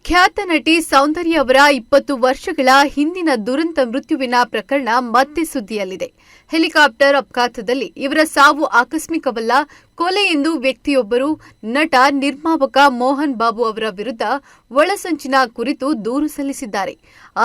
ಖ್ಯಾತ ನಟಿ ಸೌಂದರ್ಯ ಅವರ 20 ವರ್ಷಗಳ ಹಿಂದಿನ ದುರಂತ ಮೃತ್ಯುವಿನ ಪ್ರಕರಣ ಮತ್ತೆ ಸುದ್ದಿಯಲ್ಲಿದೆ. ಹೆಲಿಕಾಪ್ಟರ್ ಅಪಘಾತದಲ್ಲಿ ಇವರ ಸಾವು ಆಕಸ್ಮಿಕವಲ್ಲ, ಕೊಲೆ ಎಂದು ವ್ಯಕ್ತಿಯೊಬ್ಬರು ನಟ ನಿರ್ಮಾಪಕ ಮೋಹನ್ ಬಾಬು ಅವರ ವಿರುದ್ಧ ಒಳಸಂಚಿನ ಕುರಿತು ದೂರು ಸಲ್ಲಿಸಿದ್ದಾರೆ.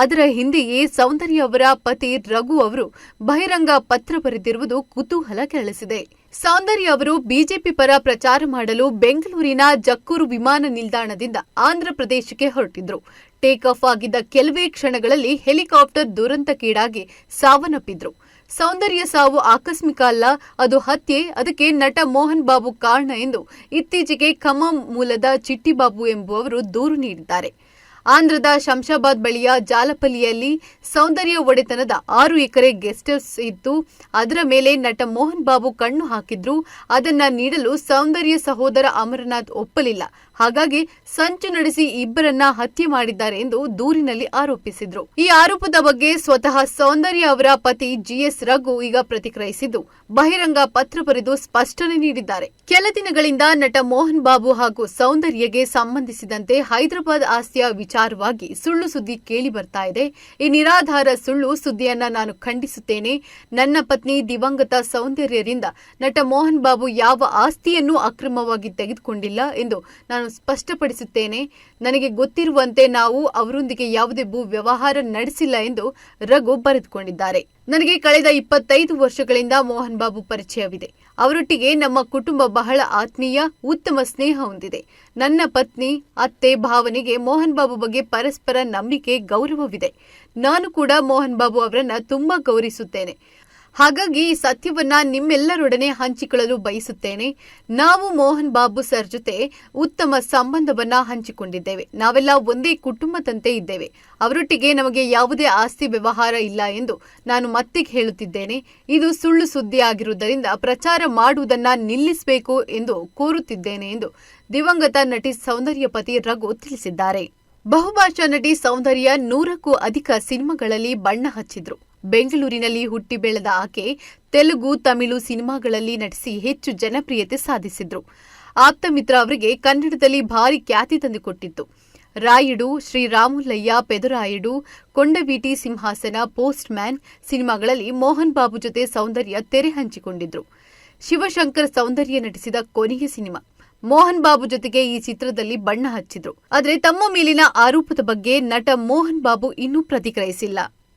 ಅದರ ಹಿಂದೆಯೇ ಸೌಂದರ್ಯ ಅವರ ಪತಿ ರಘು ಅವರು ಬಹಿರಂಗ ಪತ್ರ ಬರೆದಿರುವುದು ಕುತೂಹಲ ಕೆರಳಿಸಿದೆ. ಸೌಂದರ್ಯ ಅವರು ಬಿಜೆಪಿ ಪರ ಪ್ರಚಾರ ಮಾಡಲು ಬೆಂಗಳೂರಿನ ಜಕ್ಕೂರು ವಿಮಾನ ನಿಲ್ದಾಣದಿಂದ ಆಂಧ್ರಪ್ರದೇಶಕ್ಕೆ ಹೊರಟಿದ್ರು. ಟೇಕ್ ಆಫ್ ಆಗಿದ್ದ ಕೆಲವೇ ಕ್ಷಣಗಳಲ್ಲಿ ಹೆಲಿಕಾಪ್ಟರ್ ದುರಂತಕ್ಕೀಡಾಗಿ ಸಾವನ್ನಪ್ಪಿದ್ರು. ಸೌಂದರ್ಯ ಸಾವು ಆಕಸ್ಮಿಕ ಅಲ್ಲ, ಅದು ಹತ್ಯೆ. ಅದಕ್ಕೆ ನಟ ಮೋಹನ್ ಬಾಬು ಕಾರಣ ಎಂದು ಇತ್ತೀಚೆಗೆ ಖಮ್ಮಂ ಮೂಲದ ಚಿಟ್ಟಿಬಾಬು ಎಂಬುವವರು ದೂರು ನೀಡಿದ್ದಾರೆ. ಆಂಧ್ರದ ಶಂಷಾಬಾದ್ ಬಳಿಯ ಜಾಲಪಲ್ಲಿಯಲ್ಲಿ ಸೌಂದರ್ಯ ಒಡೆತನದ 6 ಎಕರೆ ಗೆಸ್ಟ್ ಹೌಸ್ ಇತ್ತು. ಅದರ ಮೇಲೆ ನಟ ಮೋಹನ್ ಬಾಬು ಕಣ್ಣು ಹಾಕಿದ್ರು. ಅದನ್ನ ನೀಡಲು ಸೌಂದರ್ಯ ಸಹೋದರ ಅಮರನಾಥ್ ಒಪ್ಪಲಿಲ್ಲ. ಹಾಗಾಗಿ ಸಂಚು ನಡೆಸಿ ಇಬ್ಬರನ್ನ ಹತ್ಯೆ ಮಾಡಿದ್ದಾರೆ ಎಂದು ದೂರಿನಲ್ಲಿ ಆರೋಪಿಸಿದ್ರು. ಈ ಆರೋಪದ ಬಗ್ಗೆ ಸ್ವತಃ ಸೌಂದರ್ಯ ಅವರ ಪತಿ ಜಿಎಸ್ ರಘು ಈಗ ಪ್ರತಿಕ್ರಿಯಿಸಿದ್ದು, ಬಹಿರಂಗ ಪತ್ರ ಬರೆದು ಸ್ಪಷ್ಟನೆ ನೀಡಿದ್ದಾರೆ. ಕೆಲ ದಿನಗಳಿಂದ ನಟ ಮೋಹನ್ ಬಾಬು ಹಾಗೂ ಸೌಂದರ್ಯಗೆ ಸಂಬಂಧಿಸಿದಂತೆ ಹೈದರಾಬಾದ್ ಆಸ್ತಿಯ ವಿಚಾರವಾಗಿ ಸುಳ್ಳು ಸುದ್ದಿ ಕೇಳಿ ಬರ್ತಾ ಇದೆ. ಈ ನಿರಾಧಾರ ಸುಳ್ಳು ಸುದ್ದಿಯನ್ನ ನಾನು ಖಂಡಿಸುತ್ತೇನೆ. ನನ್ನ ಪತ್ನಿ ದಿವಂಗತ ಸೌಂದರ್ಯರಿಂದ ನಟ ಮೋಹನ್ ಬಾಬು ಯಾವ ಆಸ್ತಿಯನ್ನೂ ಅಕ್ರಮವಾಗಿ ತೆಗೆದುಕೊಂಡಿಲ್ಲ ಎಂದು ನಾನು ಸ್ಪಷ್ಟಪಡಿಸುತ್ತೇನೆ. ನನಗೆ ಗೊತ್ತಿರುವಂತೆ ನಾವು ಅವರೊಂದಿಗೆ ಯಾವುದೇ ಭೂ ವ್ಯವಹಾರ ನಡೆಸಿಲ್ಲ ಎಂದು ರಘು ಬರೆದುಕೊಂಡಿದ್ದಾರೆ. ನನಗೆ ಕಳೆದ 25 ವರ್ಷಗಳಿಂದ ಮೋಹನ್ ಬಾಬು ಪರಿಚಯವಿದೆ. ಅವರೊಟ್ಟಿಗೆ ನಮ್ಮ ಕುಟುಂಬ ಬಹಳ ಆತ್ಮೀಯ, ಉತ್ತಮ ಸ್ನೇಹ ಹೊಂದಿದೆ. ನನ್ನ ಪತ್ನಿ, ಅತ್ತೆ, ಭಾವನೆಗೆ ಮೋಹನ್ ಬಾಬು ಬಗ್ಗೆ ಪರಸ್ಪರ ನಂಬಿಕೆ, ಗೌರವವಿದೆ. ನಾನು ಕೂಡ ಮೋಹನ್ ಬಾಬು ಅವರನ್ನ ತುಂಬಾ ಗೌರವಿಸುತ್ತೇನೆ. ಹಾಗಾಗಿ ಈ ಸತ್ಯವನ್ನ ನಿಮ್ಮೆಲ್ಲರೊಡನೆ ಹಂಚಿಕೊಳ್ಳಲು ಬಯಸುತ್ತೇನೆ. ನಾವು ಮೋಹನ್ ಬಾಬು ಸರ್ ಜೊತೆ ಉತ್ತಮ ಸಂಬಂಧವನ್ನ ಹಂಚಿಕೊಂಡಿದ್ದೇವೆ. ನಾವೆಲ್ಲ ಒಂದೇ ಕುಟುಂಬದಂತೆ ಇದ್ದೇವೆ. ಅವರೊಟ್ಟಿಗೆ ನಮಗೆ ಯಾವುದೇ ಆಸ್ತಿ ವ್ಯವಹಾರ ಇಲ್ಲ ಎಂದು ನಾನು ಮತ್ತೆ ಹೇಳುತ್ತಿದ್ದೇನೆ. ಇದು ಸುಳ್ಳು ಸುದ್ದಿ ಆಗಿರುವುದರಿಂದ ಪ್ರಚಾರ ಮಾಡುವುದನ್ನ ನಿಲ್ಲಿಸಬೇಕು ಎಂದು ಕೋರುತ್ತಿದ್ದೇನೆ ಎಂದು ದಿವಂಗತ ನಟಿ ಸೌಂದರ್ಯ ಪತಿ ರಘು ತಿಳಿಸಿದ್ದಾರೆ. ಬಹುಭಾಷಾ ನಟಿ ಸೌಂದರ್ಯ 100ಕ್ಕೂ ಅಧಿಕ ಸಿನಿಮಾಗಳಲ್ಲಿ ಬಣ್ಣ ಹಚ್ಚಿದ್ರು. ಬೆಂಗಳೂರಿನಲ್ಲಿ ಹುಟ್ಟಿ ಬೆಳೆದ ಆಕೆ ತೆಲುಗು, ತಮಿಳು ಸಿನಿಮಾಗಳಲ್ಲಿ ನಟಿಸಿ ಹೆಚ್ಚು ಜನಪ್ರಿಯತೆ ಸಾಧಿಸಿದ್ರು. ಆಪ್ತಮಿತ್ರ ಅವರಿಗೆ ಕನ್ನಡದಲ್ಲಿ ಭಾರಿ ಖ್ಯಾತಿ ತಂದುಕೊಟ್ಟಿತ್ತು. ರಾಯುಡು, ಶ್ರೀರಾಮುಲಯ್ಯ, ಪೆದರಾಯುಡು, ಕೊಂಡವೀಟಿ ಸಿಂಹಾಸನ, ಪೋಸ್ಟ್ ಮ್ಯಾನ್ ಸಿನಿಮಾಗಳಲ್ಲಿ ಮೋಹನ್ ಬಾಬು ಜೊತೆ ಸೌಂದರ್ಯ ತೆರೆ ಹಂಚಿಕೊಂಡಿದ್ರು. ಶಿವಶಂಕರ್ ಸೌಂದರ್ಯ ನಟಿಸಿದ ಕೊನೆಯ ಸಿನಿಮಾ. ಮೋಹನ್ ಬಾಬು ಜೊತೆಗೆ ಈ ಚಿತ್ರದಲ್ಲಿ ಬಣ್ಣ ಹಚ್ಚಿದ್ರು. ಆದರೆ ತಮ್ಮ ಮೇಲಿನ ಆರೋಪದ ಬಗ್ಗೆ ನಟ ಮೋಹನ್ ಬಾಬು ಇನ್ನೂ ಪ್ರತಿಕ್ರಿಯಿಸಿಲ್ಲ.